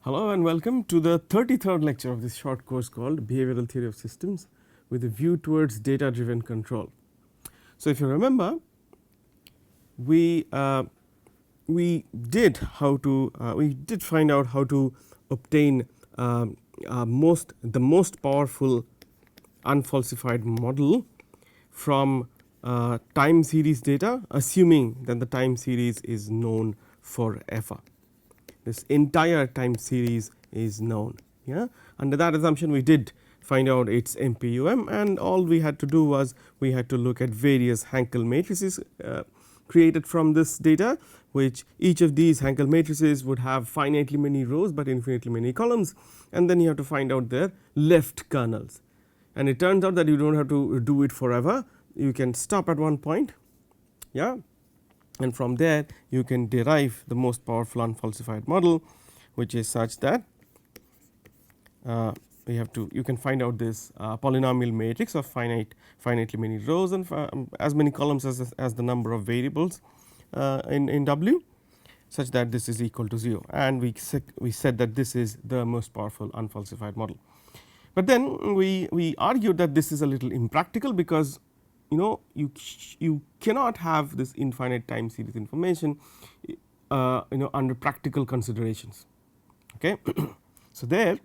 Hello and welcome to the 33rd lecture of this short course called Behavioral Theory of Systems with a view towards data driven control. So, if you remember, we did find out how to obtain the most powerful unfalsified model from time series data, assuming that the time series is known forever. This entire time series is known. Yeah, under that assumption we did find out its MPUM, and all we had to do was we had to look at various Hankel matrices created from this data, which each of these Hankel matrices would have finitely many rows but infinitely many columns, and then you have to find out their left kernels. And it turns out that you do not have to do it forever, you can stop at one point. Yeah, and from there you can derive the most powerful unfalsified model, which is such that you can find out this polynomial matrix of finitely many rows and as many columns as the number of variables in W, such that this is equal to 0, and we said that this is the most powerful unfalsified model. But then we argued that this is a little impractical, because you cannot have this infinite time series information under practical considerations. Okay. So there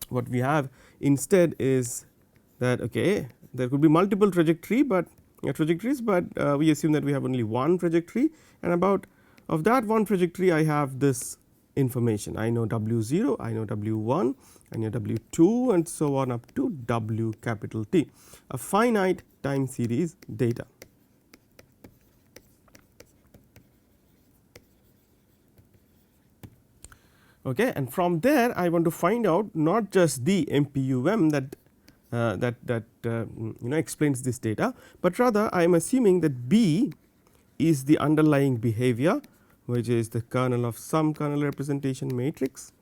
what we have instead is that there could be multiple trajectories, but we assume that we have only one trajectory, and about of that one trajectory I have this information. I know W0, I know W1, I know W2, and so on up to W capital T, a finite time series data. Okay, and from there I want to find out not just the MPUM that explains this data, but rather I am assuming that B is the underlying behavior, which is the kernel of some kernel representation matrix,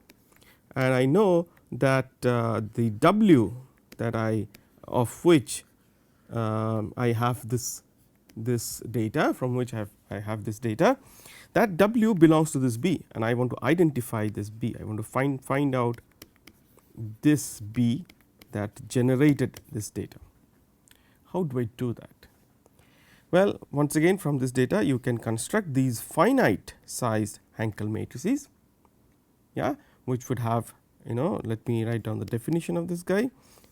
and I know that the W that of which I have this data, from which I have this data, that W belongs to this B, and I want to identify this B. I want to find out this B that generated this data. How do I do that? Well, once again, from this data you can construct these finite sized Hankel matrices, which would have, let me write down the definition of this guy.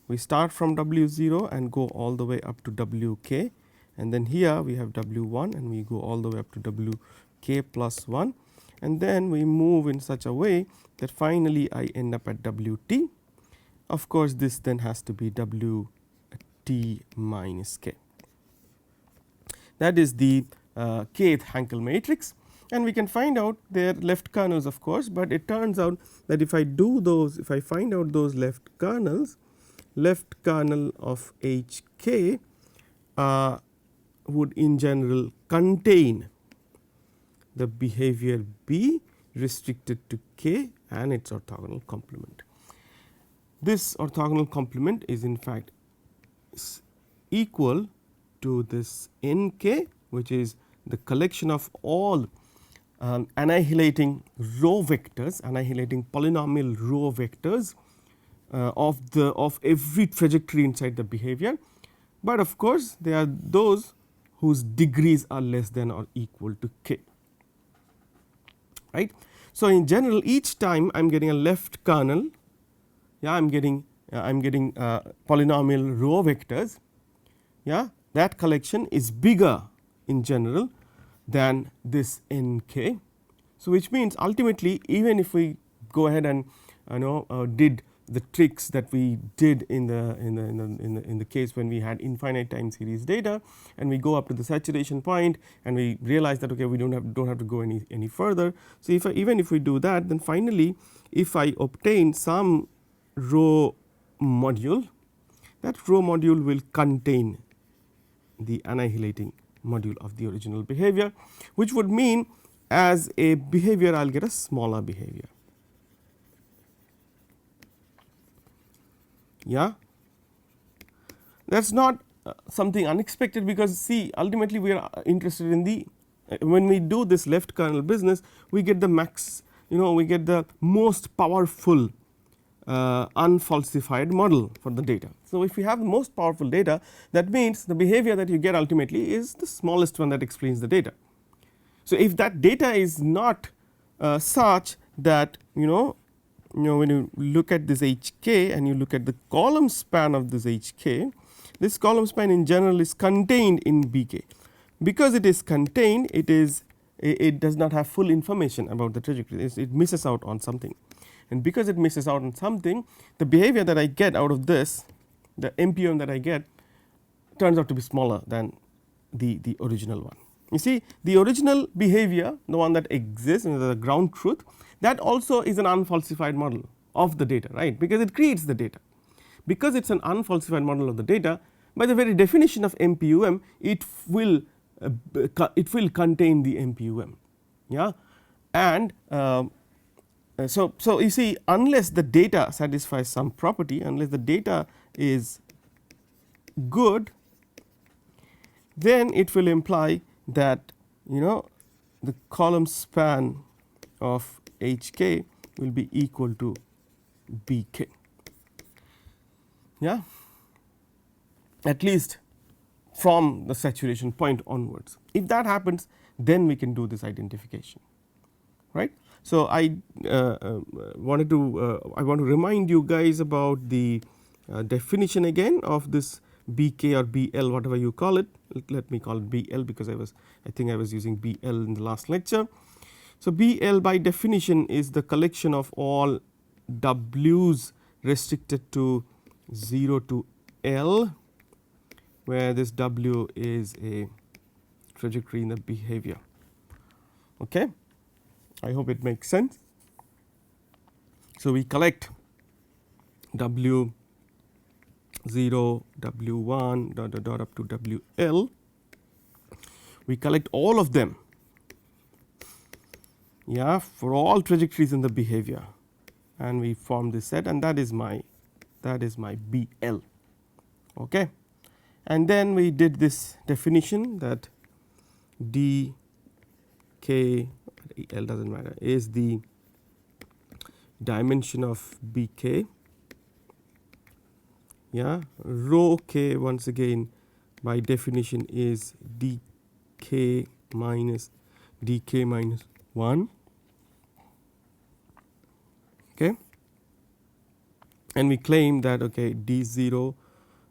We start from W0 and go all the way up to Wk, and then here we have W1 and we go all the way up to Wk plus 1, and then we move in such a way that finally I end up at Wt. Of course, this then has to be Wt minus k. That is the kth Hankel matrix, and we can find out their left kernels, of course, but it turns out that if I find out those left kernels, left kernel of Hk would in general contain the behavior B restricted to K and its orthogonal complement. This orthogonal complement is in fact equal to this Nk, which is the collection of all annihilating row vectors, annihilating polynomial row vectors of every trajectory inside the behavior, but of course they are those whose degrees are less than or equal to k. Right. So, in general, each time I am getting a left kernel, I am getting polynomial row vectors, that collection is bigger in general than this Nk. So, which means ultimately, even if we go ahead and did the tricks that we did in the case when we had infinite time series data, and we go up to the saturation point and we realize that we don't have to go any further. So, even if we do that, then finally if I obtain some row module, that row module will contain the annihilating module of the original behavior, which would mean as a behavior I will get a smaller behavior. That is not something unexpected, because see, ultimately we are interested in the when we do this left kernel business, we get the we get the most powerful unfalsified model for the data. So, if we have the most powerful data, that means the behavior that you get ultimately is the smallest one that explains the data. So, if that data is not such that when you look at this HK and you look at the column span of this HK, this column span in general is contained in BK. Because it is contained, it does not have full information about the trajectory, it misses out on something. And because it misses out on something, the behavior that I get out of this, the MPUM that I get, turns out to be smaller than the original one. You see, the original behavior, the one that exists, the ground truth, that also is an unfalsified model of the data, right, because it creates the data. Because it is an unfalsified model of the data, by the very definition of MPUM, it will contain the MPUM. Yeah, and so you see, unless the data satisfies some property, unless the data is good, then it will imply that the column span of HK will be equal to BK. Yeah, at least from the saturation point onwards. If that happens, then we can do this identification, right. So, I want to remind you guys about the definition again of this BK or BL, whatever you call it. Let me call it BL because I think I was using BL in the last lecture. So, BL by definition is the collection of all W's restricted to 0 to L, where this W is a trajectory in the behavior. Okay, I hope it makes sense. So, we collect W 0, W 1 dot dot dot up to W L. We collect all of them, yeah, for all trajectories in the behavior, and we form this set, and that is my BL. Okay. And then we did this definition that D K L does not matter is the dimension of BK. Yeah, rho K once again by definition is DK minus 1. Okay. And we claim that D0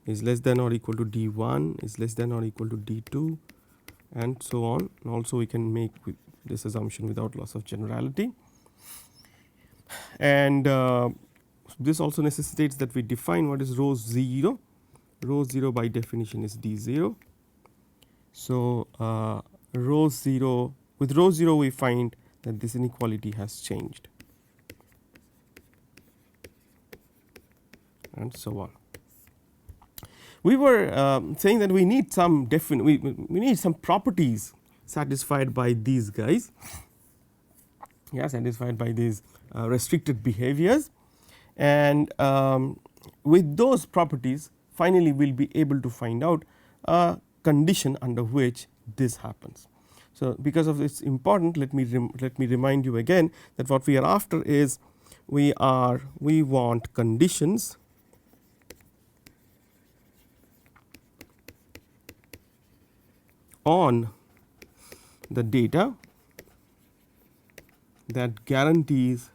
is less than or equal to D1 is less than or equal to D2 and so on. And also we can make this assumption without loss of generality. And this also necessitates that we define what is rho 0. Rho 0 by definition is D0. So, rho 0, with rho 0 we find that this inequality has changed and so on. We were saying that we need some we need some properties satisfied by these guys, yeah, satisfied by these restricted behaviors, and with those properties finally we will be able to find out a condition under which this happens. So, because of this important, let me remind you again that what we are after is we want conditions on the data that guarantees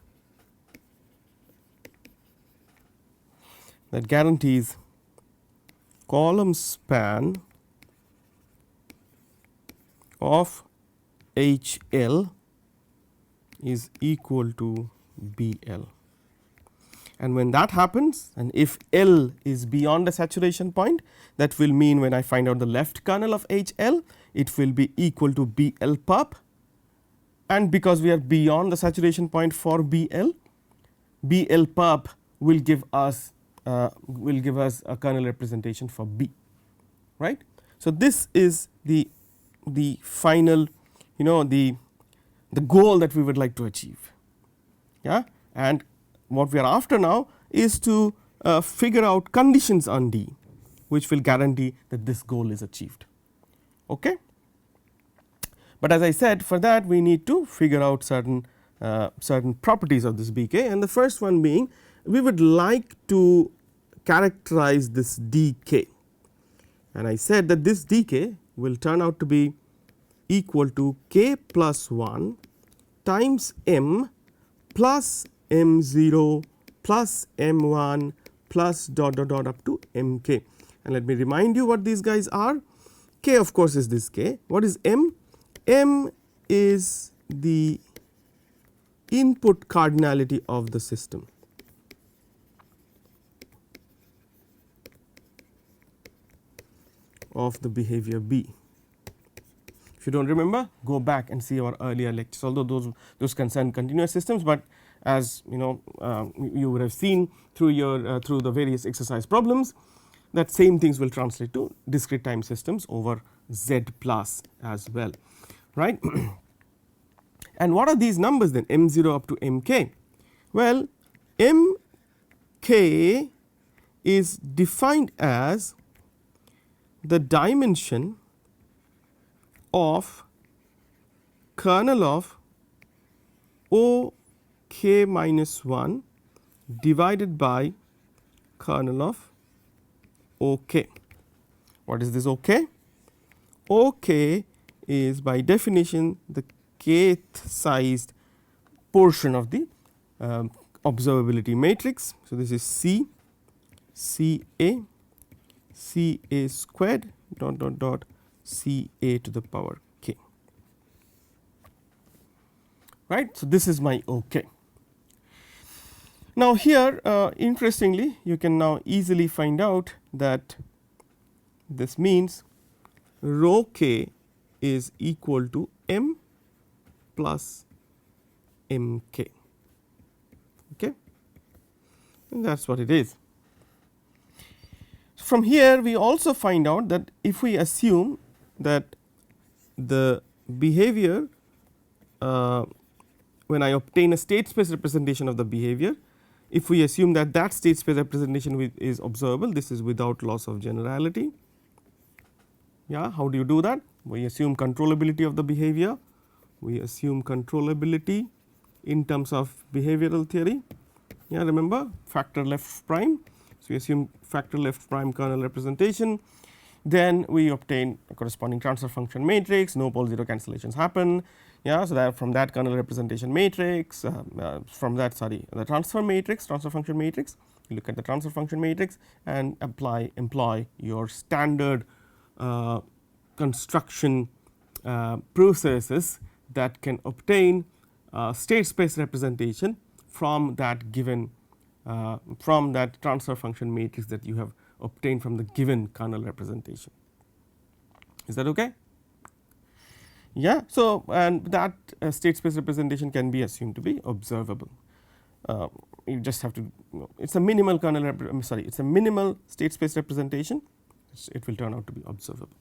column span of HL is equal to BL. And when that happens, and if L is beyond the saturation point, that will mean when I find out the left kernel of HL, it will be equal to BL pub, and because we are beyond the saturation point for BL, BL pub will give us a kernel representation for B, right. So, this is the final, the goal that we would like to achieve, yeah, and what we are after now is to figure out conditions on D which will guarantee that this goal is achieved. Okay. But as I said, for that we need to figure out certain certain properties of this bk, and the first one being we would like to characterize this dk, and I said that this dk will turn out to be equal to k plus 1 times m plus m0 plus m1 plus dot dot dot up to mk. And let me remind you what these guys are. K of course is this k. What is m? M is the input cardinality of the system. Of the behavior B. If you do not remember, go back and see our earlier lectures, although those concern continuous systems, but as you know, you would have seen through your through the various exercise problems, that same things will translate to discrete time systems over Z plus as well, right. And what are these numbers then, m0 up to mk? Well, mk is defined as the dimension of kernel of OK minus 1 divided by kernel of OK. What is this OK? OK is by definition the kth sized portion of the observability matrix. So, this is C, CA, CA squared dot dot dot CA to the power k, right. So, this is my OK. Now, here interestingly you can now easily find out that this means rho k is equal to m plus mk, okay, and that is what it is. From here we also find out that if we assume that the behavior when I obtain a state space representation of the behavior, if we assume that that state space representation is observable, this is without loss of generality. Yeah, how do you do that? We assume controllability of the behavior, we assume controllability in terms of behavioral theory. Yeah, remember factor left prime. So, we assume factor left prime kernel representation, then we obtain a corresponding transfer function matrix, no pole 0 cancellations happen. Yeah, so that from that kernel representation matrix, from that the transfer matrix, transfer function matrix, you look at the transfer function matrix and employ your standard construction processes that can obtain state space representation from that given from that transfer function matrix that you have obtained from the given kernel representation. Is that okay? Yeah. So, and that state space representation can be assumed to be observable. You just have to, it is a minimal kernel it is a minimal state space representation, it will turn out to be observable,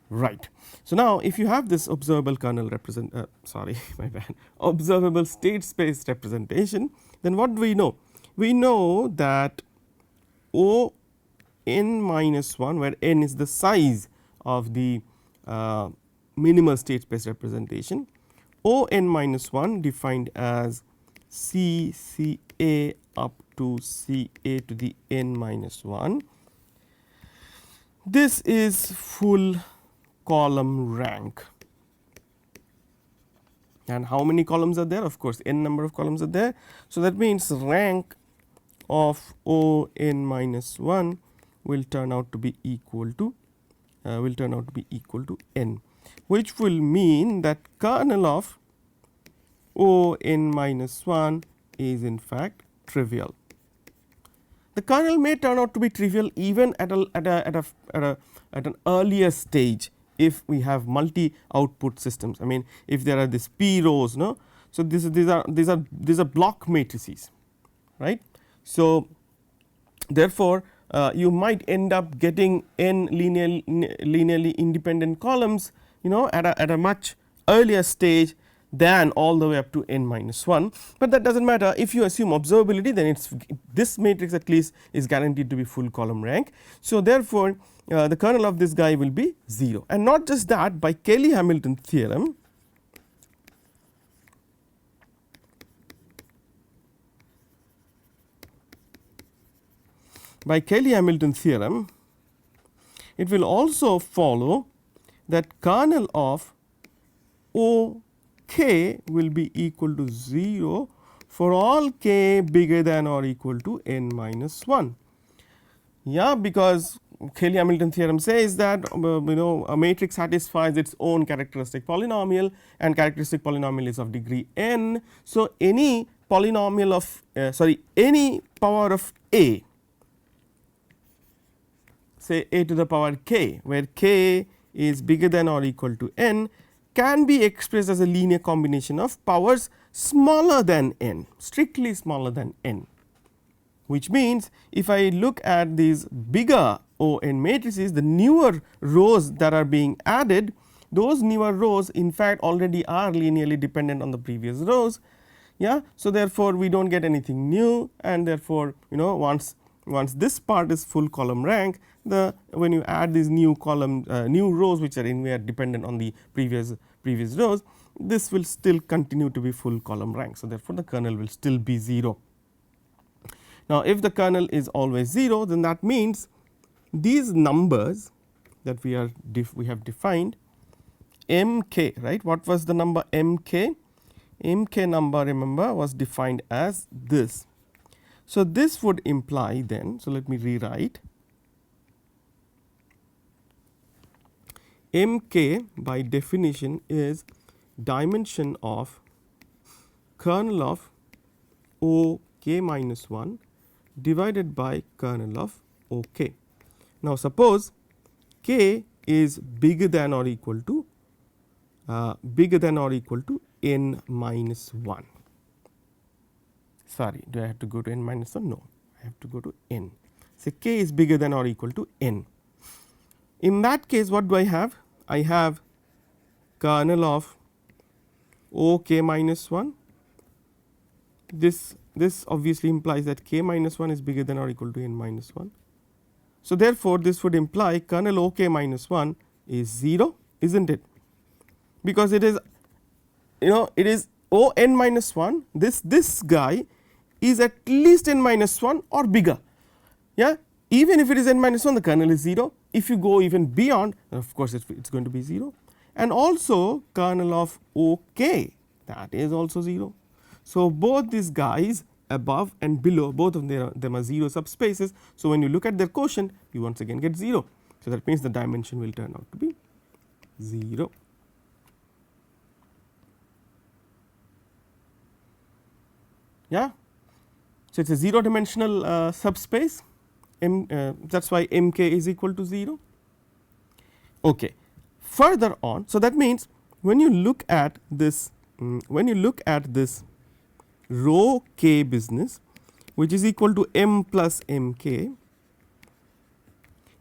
right. So, now if you have this observable kernel my bad, observable state space representation, then what do we know? We know that O n minus 1, where n is the size of the minimal state space representation, O n minus 1 defined as C C A up to C A to the n minus 1. This is full column rank. And how many columns are there? Of course, n number of columns are there. So, that means rank of O n minus 1 will turn out to be equal to n, which will mean that kernel of O n minus 1 is in fact trivial. The kernel may turn out to be trivial even at an earlier stage if we have multi output systems. I mean, if there are these p rows, no. So, these are block matrices, right. So, therefore, you might end up getting n linearly independent columns, you know, at a much earlier stage than all the way up to n minus 1, but that does not matter. If you assume observability, then it's this matrix at least is guaranteed to be full column rank. So, therefore, the kernel of this guy will be 0, and not just that, by Cayley-Hamilton theorem, by Cayley-Hamilton theorem, it will also follow that kernel of OK will be equal to 0 for all k bigger than or equal to n minus 1. Yeah, because Cayley-Hamilton theorem says that a matrix satisfies its own characteristic polynomial, and characteristic polynomial is of degree n. So, any polynomial of any power of a, say a to the power k, where k is bigger than or equal to n, can be expressed as a linear combination of powers smaller than n, strictly smaller than n. Which means, if I look at these bigger O n matrices, the newer rows that are being added, those newer rows in fact already are linearly dependent on the previous rows. Yeah. So, therefore, we do not get anything new, and therefore, once this part is full column rank, when you add these new new rows which are anywhere dependent on the previous rows, this will still continue to be full column rank. So, therefore, the kernel will still be 0. Now, if the kernel is always 0, then that means these numbers that we have defined m k, right. What was the number m k? M k number, remember, was defined as this. So, this would imply then, so let me rewrite, m k by definition is dimension of kernel of O k minus 1 divided by kernel of O k. Now, suppose k is bigger than or equal to n minus 1. Sorry, do I have to go to n minus 1? No, I have to go to n. Say k is bigger than or equal to n. In that case, what do I have? I have kernel of O k minus 1. This obviously implies that k minus 1 is bigger than or equal to n minus 1. So, therefore, this would imply kernel O k minus 1 is 0, is not it? Because it is it is O n minus 1, this guy is at least n minus 1 or bigger. Yeah, even if it is n minus 1, the kernel is 0. If you go even beyond, of course, it is going to be 0, and also kernel of O k, that is also 0. So, both these guys above and below, both of them are 0 subspaces. So, when you look at their quotient, you once again get 0. So, that means the dimension will turn out to be 0. Yeah. So, it is a 0 dimensional subspace, that is why m k is equal to 0. Okay. Further on, so that means when you look at this rho k business, which is equal to m plus m k,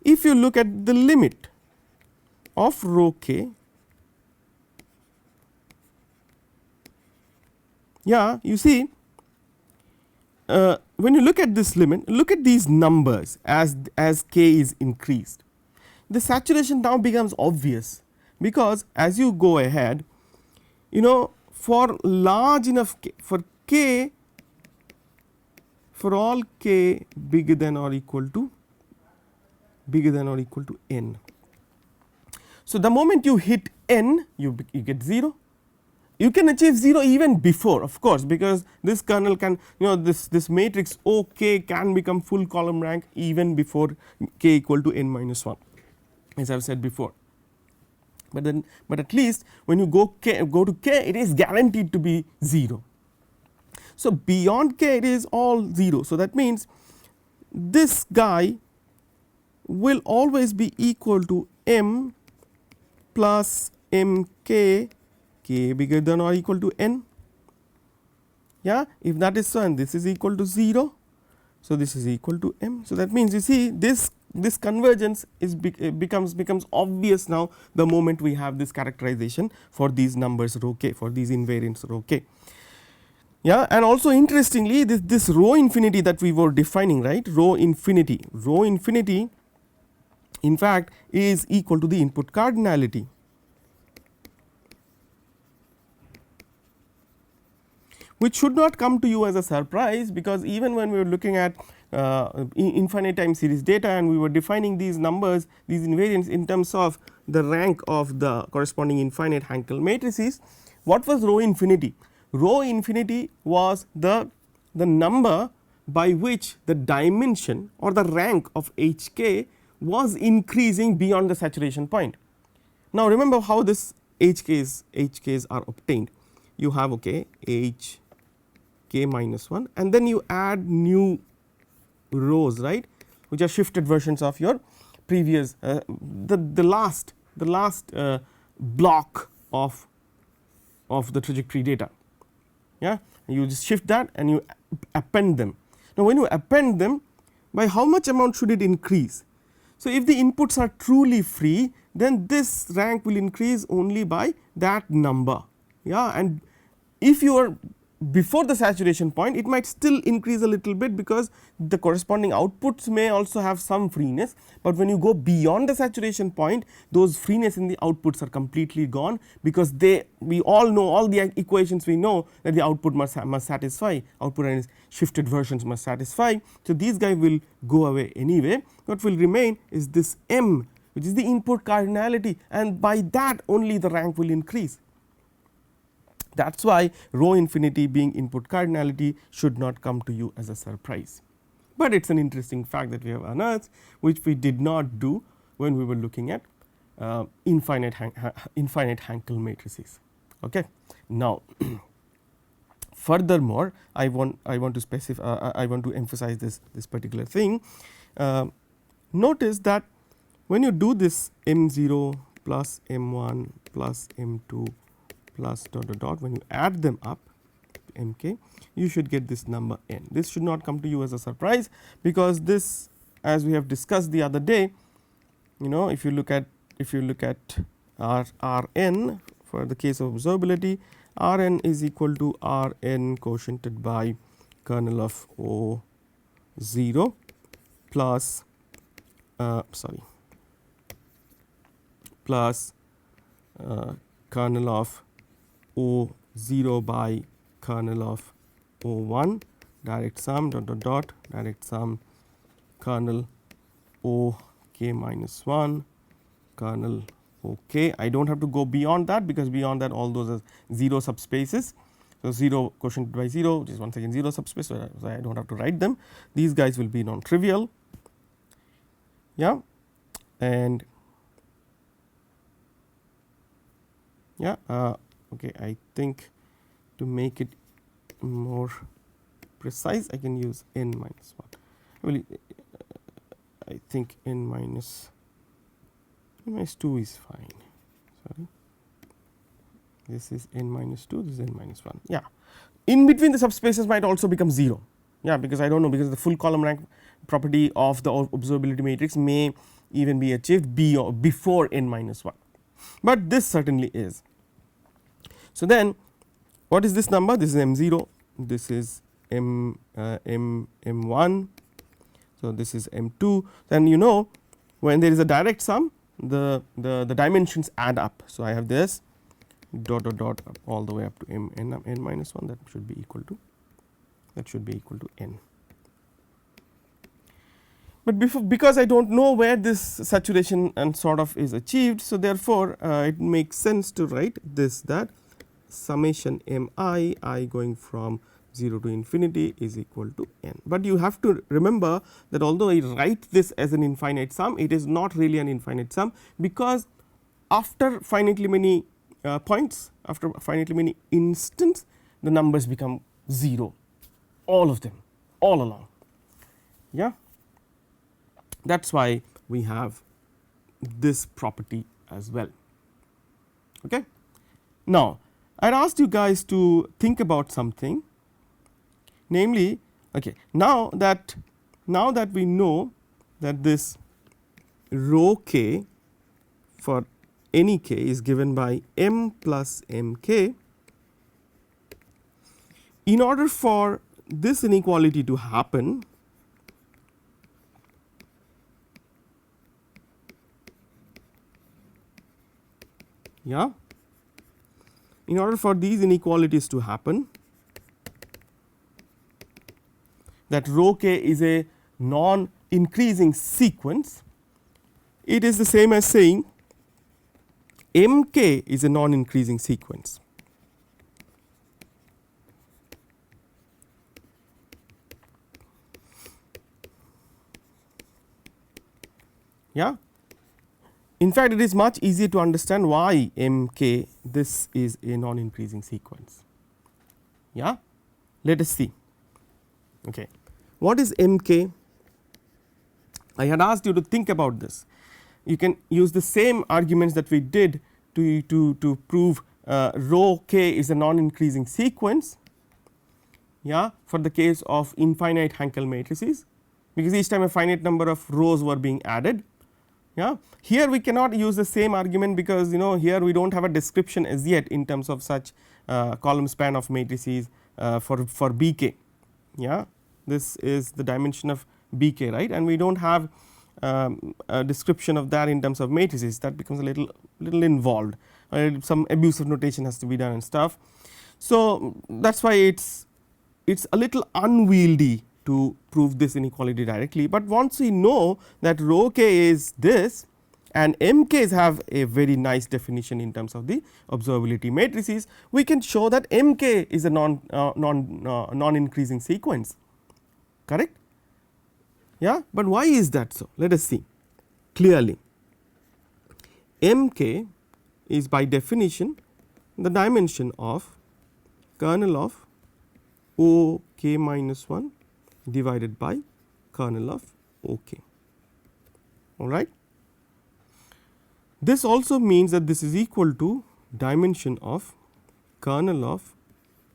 if you look at the limit of rho k, yeah, you see, when you look at this limit, look at these numbers as k is increased. The saturation now becomes obvious, because as you go ahead, for large enough for all k bigger than or equal to n. So, the moment you hit n, you get 0. You can achieve 0 even before, of course, because this kernel can, this matrix O k can become full column rank even before k equal to n minus 1, as I have said before. But at least when you go to k, it is guaranteed to be 0. So, beyond k it is all 0. So, that means this guy will always be equal to m plus m k, k bigger than or equal to n. Yeah, if that is so, and this is equal to 0, so this is equal to m. So, that means you see this convergence becomes obvious now the moment we have this characterization for these numbers rho k, for these invariants rho k. Yeah, and also interestingly, this rho infinity that we were defining, right, rho infinity in fact is equal to the input cardinality. Which should not come to you as a surprise, because even when we were looking at infinite time series data, and we were defining these numbers, these invariants, in terms of the rank of the corresponding infinite Hankel matrices. What was rho infinity? Rho infinity was the number by which the dimension or the rank of HK was increasing beyond the saturation point. Now remember how this HKs are obtained. You have okay HK minus 1, and then you add new rows, right, which are shifted versions of your previous the last block of the trajectory data. Yeah, you just shift that and you append them. Now when you append them, by how much amount should it increase? So if the inputs are truly free, then this rank will increase only by that number. Yeah, and if you are before the saturation point, it might still increase a little bit because the corresponding outputs may also have some freeness, but when you go beyond the saturation point, those freeness in the outputs are completely gone, because we all know, all the equations we know that the output must satisfy, output and shifted versions must satisfy. So these guys will go away anyway. What will remain is this M, which is the input cardinality, and by that only the rank will increase. That is why rho infinity being input cardinality should not come to you as a surprise, but it is an interesting fact that we have unearthed, which we did not do when we were looking at infinite Hankel matrices. Okay. Now furthermore, I want to specify, I want to emphasize this particular thing. Notice that when you do this M0 plus M1 plus M2 plus dot dot dot, when you add them up Mk, you should get this number n. This should not come to you as a surprise, because this, as we have discussed the other day, you know, if you look at Rn for the case of observability, Rn is equal to Rn quotiented by kernel of O0 plus kernel of O0 by kernel of O1, direct sum dot dot dot direct sum kernel OK minus 1 kernel OK. I do not have to go beyond that, because beyond that all those are 0 subspaces. So 0 quotient by 0, which is once again 0 subspace, so I do not have to write them. These guys will be non trivial. Yeah, and yeah, okay, I think to make it more precise, I can use n minus 1. Well, I think n minus 2 is fine. Sorry, this is n minus 2, this is n minus 1. Yeah, in between the subspaces might also become 0. Yeah, because I do not know, because the full column rank property of the observability matrix may even be achieved before n minus 1, but this certainly is. So then what is this number? This is M0, this is M1, so this is M2. Then you know, when there is a direct sum, the dimensions add up. So I have this dot dot dot up all the way up to n minus 1, that should be equal to n. But because I do not know where this saturation and sort of is achieved, so therefore it makes sense to write this, that summation mi I going from 0 to infinity is equal to n. But you have to remember that although I write this as an infinite sum, it is not really an infinite sum, because after finitely many points, after finitely many instants, the numbers become 0, all of them, all along. Yeah, that is why we have this property as well. Okay. Now I had asked you guys to think about something, namely, okay, now that we know that this rho k for any k is given by m plus mk, in order for this inequality to happen, yeah, in order for these inequalities to happen, that rho k is a non increasing sequence, it is the same as saying Mk is a non increasing sequence. Yeah. In fact, it is much easier to understand why Mk this is a non increasing sequence. Yeah. Let us see. Okay. What is Mk? I had asked you to think about this. You can use the same arguments that we did to prove rho k is a non increasing sequence, yeah, for the case of infinite Hankel matrices, because each time a finite number of rows were being added. Yeah. Here we cannot use the same argument, because here we do not have a description as yet in terms of such column span of matrices for Bk. Yeah. This is the dimension of Bk, right, and we do not have a description of that in terms of matrices. That becomes a little involved, some abusive notation has to be done and stuff. So that is why it is a little unwieldy to prove this inequality directly, but once we know that rho k is this and Mk's have a very nice definition in terms of the observability matrices, we can show that Mk is a non increasing sequence, correct. Yeah, but why is that so? Let us see clearly. Mk is by definition the dimension of kernel of OK minus 1 divided by kernel of OK, all right. This also means that this is equal to dimension of kernel of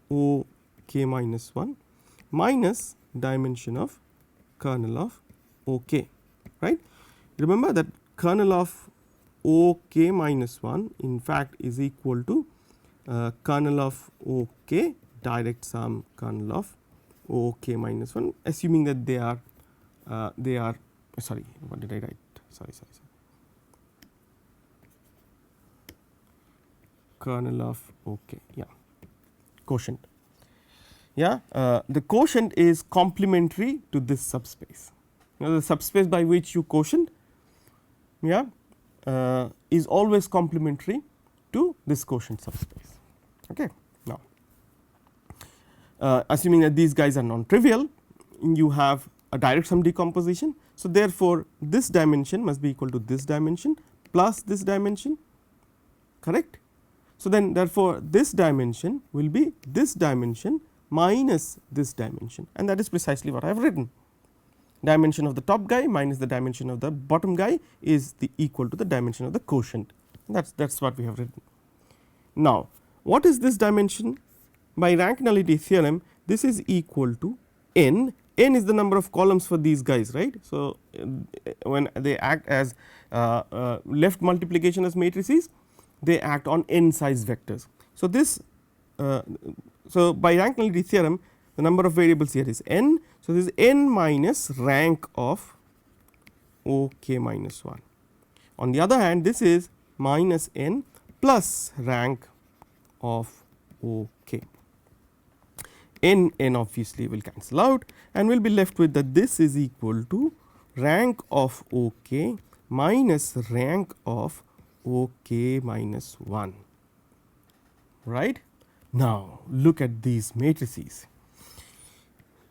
OK minus 1 minus dimension of kernel of OK, right. Remember that kernel of OK minus 1 in fact is equal to kernel of OK direct sum kernel of OK minus 1, assuming that they are sorry, what did I write, sorry, kernel of OK, yeah, quotient. Yeah, the quotient is complementary to this subspace. The subspace by which you quotient, yeah, is always complementary to this quotient subspace. Okay. Now, assuming that these guys are non trivial, you have a direct sum decomposition. So, therefore, this dimension must be equal to this dimension plus this dimension, correct. So, then therefore, this dimension will be this dimension minus this dimension, and that is precisely what I have written. Dimension of the top guy minus the dimension of the bottom guy is equal to the dimension of the quotient. That is what we have written. Now, what is this dimension? By rank nullity theorem, this is equal to n. N is the number of columns for these guys, right. So, when they act as left multiplication as matrices, they act on n size vectors. So, this so by rank nullity theorem, the number of variables here is n. So, this is n minus rank of OK minus 1. On the other hand, this is minus n plus rank of OK. N obviously will cancel out, and we will be left with that this is equal to rank of OK minus rank of OK minus 1, right. Now, look at these matrices.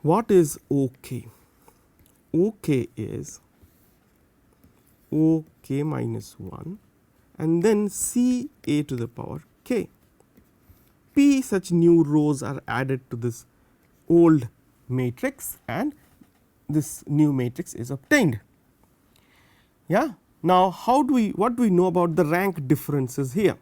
What is OK? OK is OK minus 1 and then C a to the power k. P such new rows are added to this old matrix and this new matrix is obtained. Yeah. Now, what do we know about the rank differences here?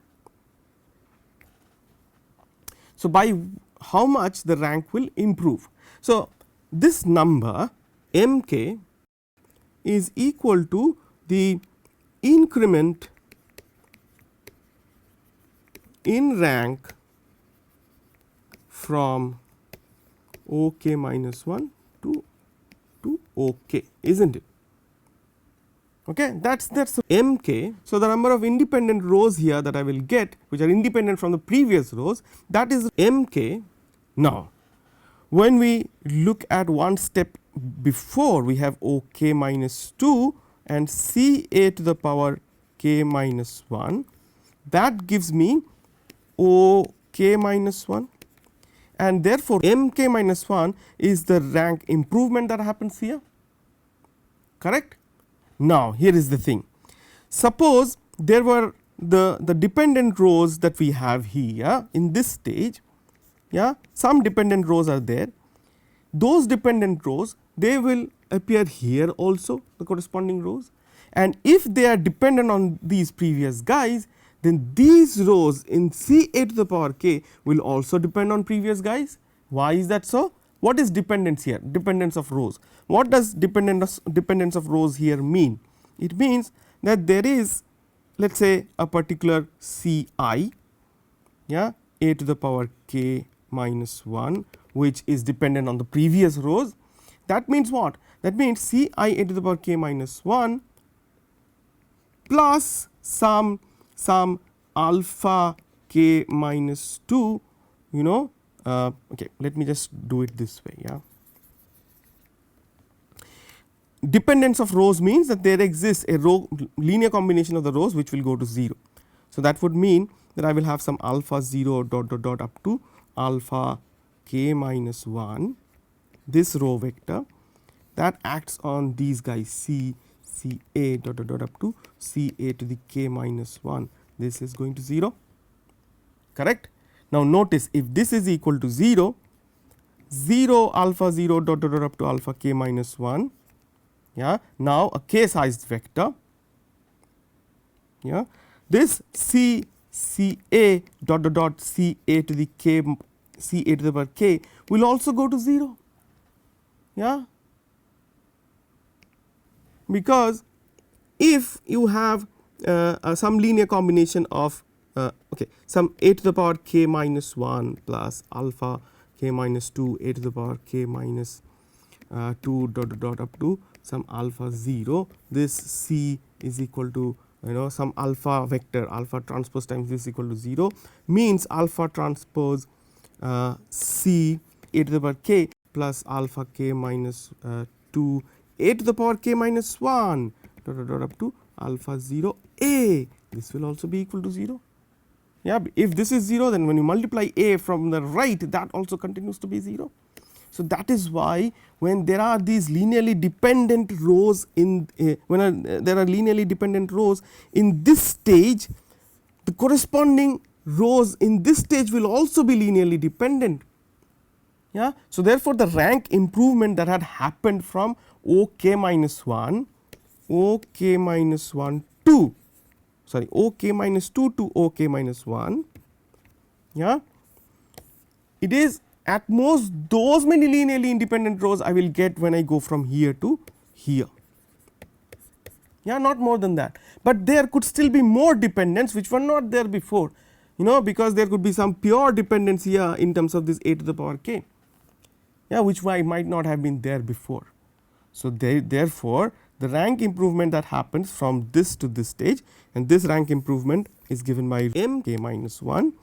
So, by how much the rank will improve. So, this number Mk is equal to the increment in rank from OK minus 1 to OK, isn't it? Okay, that's Mk. So, the number of independent rows here that I will get, which are independent from the previous rows, that is Mk. Now, when we look at one step before we have OK minus 2 and Ca to the power k minus 1, that gives me OK minus 1, and therefore Mk minus 1 is the rank improvement that happens here, correct. Now here is the thing, suppose there were the dependent rows that we have here in this stage, yeah, some dependent rows are there. Those dependent rows, they will appear here also, the corresponding rows, and if they are dependent on these previous guys, then these rows in Ca to the power k will also depend on previous guys. Why is that so? What is dependence here? Dependence of rows. What does dependence of rows here mean? It means that there is, let us say, a particular Ci, yeah, a to the power k minus 1, which is dependent on the previous rows. That means what? That means Ci a to the power k minus 1 plus some alpha k minus 2, you know, okay, let me just do it this way, yeah. Dependence of rows means that there exists a row linear combination of the rows which will go to 0. So that would mean that I will have some alpha 0 dot dot dot up to alpha k minus 1, this row vector that acts on these guys C a dot dot dot up to C a to the k minus 1, this is going to 0, correct. Now notice, if this is equal to 0, 0 alpha 0 dot dot dot up to alpha k minus 1, yeah, now a k sized vector, yeah, this C a dot dot dot C a to the k C a to the power k will also go to 0, yeah, because if you have some linear combination of okay, some a to the power k minus 1 plus alpha k minus 2 a to the power k minus 2 dot dot dot up to some alpha 0, this C is equal to, you know, some alpha vector alpha transpose times this equal to 0, means alpha transpose C a to the power k plus alpha k minus 2 a to the power k minus 1 dot dot dot up to alpha 0 a, this will also be equal to 0. Yeah, if this is 0, then when you multiply a from the right, that also continues to be 0. So that is why when there are these linearly dependent rows in when there are linearly dependent rows in this stage, the corresponding rows in this stage will also be linearly dependent. Yeah. So therefore the rank improvement that had happened from OK minus 1 OK minus 1 to, sorry, OK minus 2 to OK minus 1, yeah, it is at most those many linearly independent rows I will get when I go from here to here, yeah, not more than that. But there could still be more dependence which were not there before, you know, because there could be some pure dependence here in terms of this a to the power k, yeah, which might not have been there before. So therefore the rank improvement that happens from this to this stage, and this rank improvement is given by m k minus 1,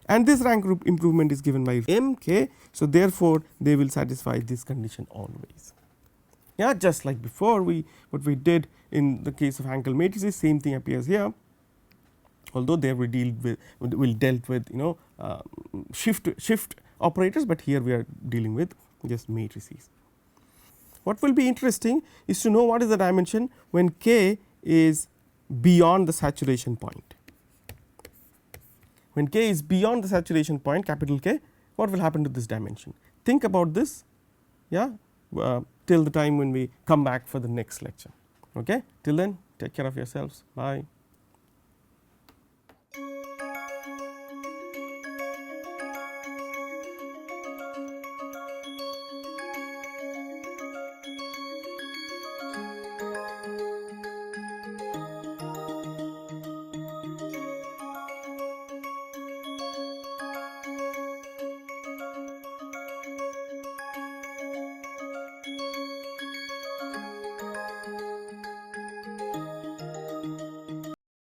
and this rank improvement is given by m k. So therefore they will satisfy this condition always, yeah, just like before what we did in the case of Hankel matrices, same thing appears here, although there we dealt with, you know, shift operators, but here we are dealing with just matrices. What will be interesting is to know what is the dimension when k is beyond the saturation point. When k is beyond the saturation point, capital K, what will happen to this dimension? Think about this, yeah, till the time when we come back for the next lecture. Okay, till then, take care of yourselves. Bye.